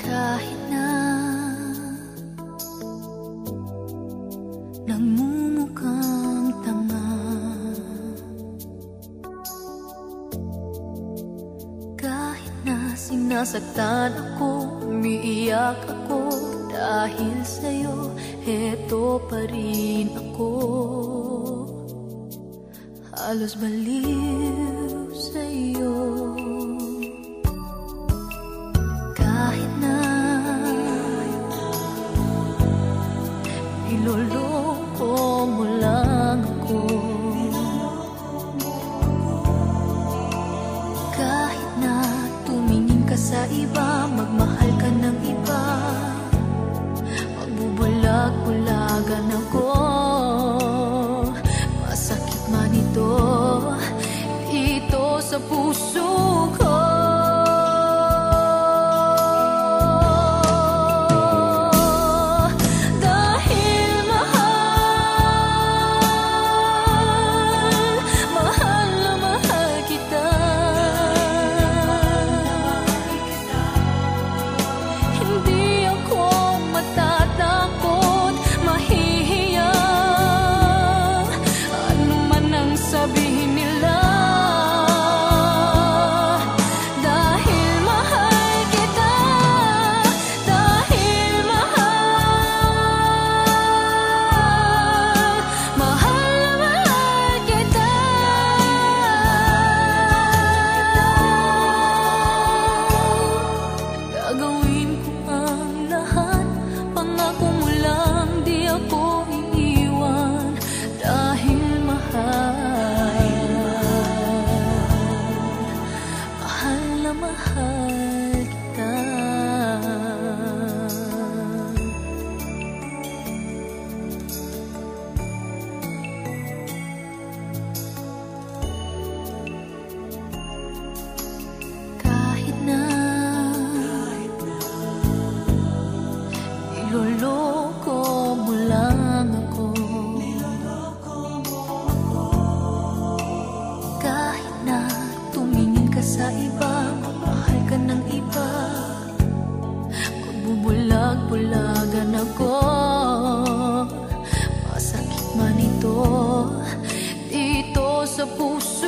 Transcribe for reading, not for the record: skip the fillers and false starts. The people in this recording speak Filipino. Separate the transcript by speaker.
Speaker 1: Kahit na nagmumukhang tanga, kahit na sinasaktan ako, umiiyak ako dahil sa'yo, heto pa rin ako. Halos baliw sa'yo. Kahit na niloloko mo lang ako, kahit na tumingin ka sa iba, magmahal ka ng iba, magbubulag-bulagan ako. Masakit man ito, ito sa puso ko. Gagawin ko ang lahat, pangako mo lang di ako iiwan, dahil mahal, mahal na mahal kita. Kahit na niloloko mo lang ako, kahit na tumingin ka sa iba, magmahal ka ng iba, magbubulag-bulagan ako. Masakit man ito, dito sa puso